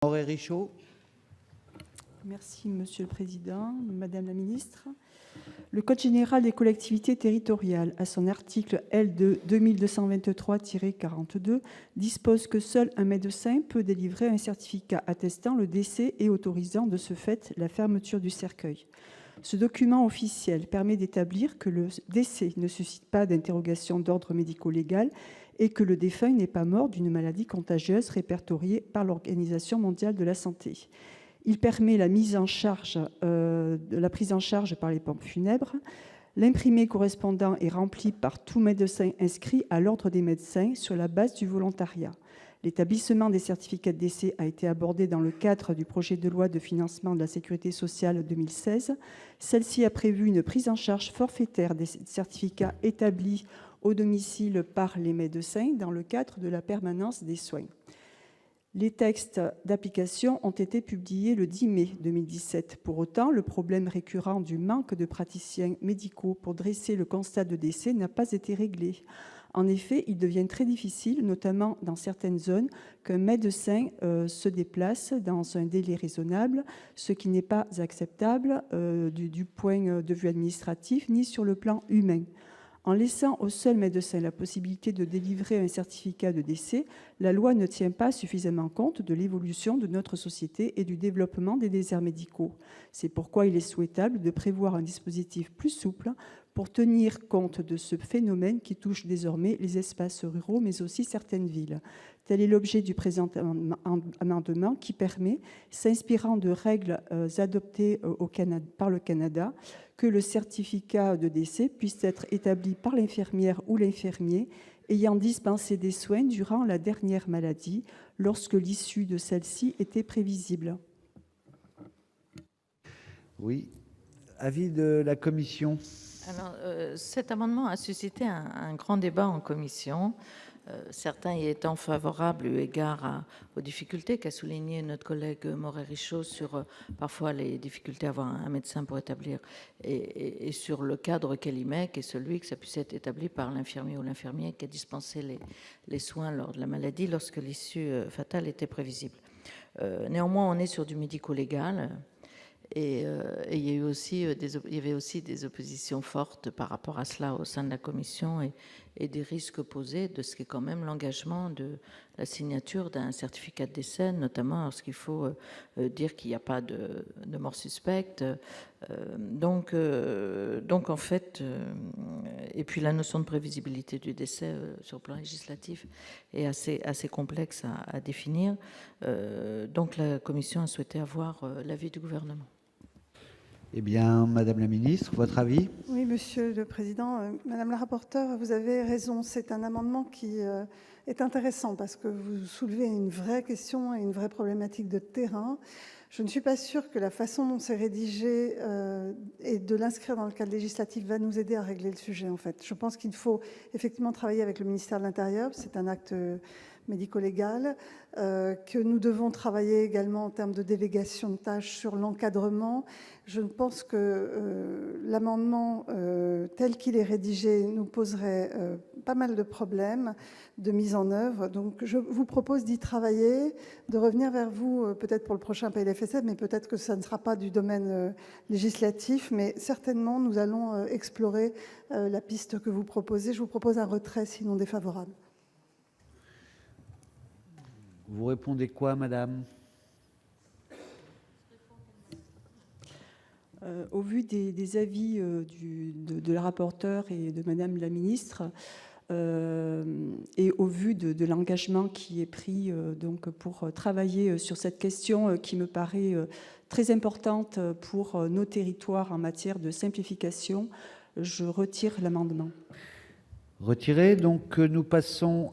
Moret-Richaud. Merci, Monsieur le Président. Madame la Ministre, le Code général des collectivités territoriales, à son article L2 2223-42, dispose que seul un médecin peut délivrer un certificat attestant le décès et autorisant de ce fait la fermeture du cercueil. Ce document officiel permet d'établir que le décès ne suscite pas d'interrogation d'ordre médico-légal et que le défunt n'est pas mort d'une maladie contagieuse répertoriée par l'Organisation mondiale de la santé. Il permet la prise en charge par les pompes funèbres. L'imprimé correspondant est rempli par tout médecin inscrit à l'ordre des médecins sur la base du volontariat. L'établissement des certificats de décès a été abordé dans le cadre du projet de loi de financement de la sécurité sociale 2016. Celle-ci a prévu une prise en charge forfaitaire des certificats établis au domicile par les médecins dans le cadre de la permanence des soins. Les textes d'application ont été publiés le 10 mai 2017. Pour autant, le problème récurrent du manque de praticiens médicaux pour dresser le constat de décès n'a pas été réglé. En effet, il devient très difficile, notamment dans certaines zones, qu'un médecin se déplace dans un délai raisonnable, ce qui n'est pas acceptable du point de vue administratif ni sur le plan humain. En laissant au seul médecin la possibilité de délivrer un certificat de décès, la loi ne tient pas suffisamment compte de l'évolution de notre société et du développement des déserts médicaux. C'est pourquoi il est souhaitable de prévoir un dispositif plus souple pour tenir compte de ce phénomène qui touche désormais les espaces ruraux, mais aussi certaines villes. Tel est l'objet du présent amendement qui permet, s'inspirant de règles adoptées par le Canada, que le certificat de décès puisse être établi par l'infirmière ou l'infirmier ayant dispensé des soins durant la dernière maladie, lorsque l'issue de celle-ci était prévisible. Oui. Avis de la commission. Alors, cet amendement a suscité un grand débat en commission. Certains y étant favorables eu égard aux difficultés qu'a souligné notre collègue Moret-Richaud sur parfois les difficultés à avoir un médecin pour établir et sur le cadre qu'elle y met, qui est celui que ça puisse être établi par l'infirmier ou l'infirmier qui a dispensé les soins lors de la maladie lorsque l'issue fatale était prévisible. Néanmoins, on est sur du médico-légal. Et il y avait aussi des oppositions fortes par rapport à cela au sein de la commission et des risques posés de ce qui est quand même l'engagement de la signature d'un certificat de décès, notamment lorsqu'il faut dire qu'il n'y a pas de mort suspecte. Donc en fait, et puis la notion de prévisibilité du décès sur le plan législatif est assez complexe à définir. Donc la commission a souhaité avoir l'avis du gouvernement. Eh bien, Madame la Ministre, votre avis? Oui, Monsieur le Président. Madame la rapporteure, vous avez raison. C'est un amendement qui est intéressant parce que vous soulevez une vraie question et une vraie problématique de terrain. Je ne suis pas sûre que la façon dont c'est rédigé et de l'inscrire dans le cadre législatif va nous aider à régler le sujet, en fait. Je pense qu'il faut effectivement travailler avec le ministère de l'Intérieur. C'est un acte médico-légal, que nous devons travailler également en termes de délégation de tâches sur l'encadrement. Je pense que l'amendement tel qu'il est rédigé nous poserait pas mal de problèmes de mise en œuvre. Donc je vous propose d'y travailler, de revenir vers vous peut-être pour le prochain PLFSS, mais peut-être que ça ne sera pas du domaine législatif, mais certainement nous allons explorer la piste que vous proposez. Je vous propose un retrait, sinon défavorable. Vous répondez quoi, madame? Au vu des avis de la rapporteure et de madame la ministre, et au vu de l'engagement qui est pris donc pour travailler sur cette question qui me paraît très importante pour nos territoires en matière de simplification, je retire l'amendement. Retiré. Donc nous passons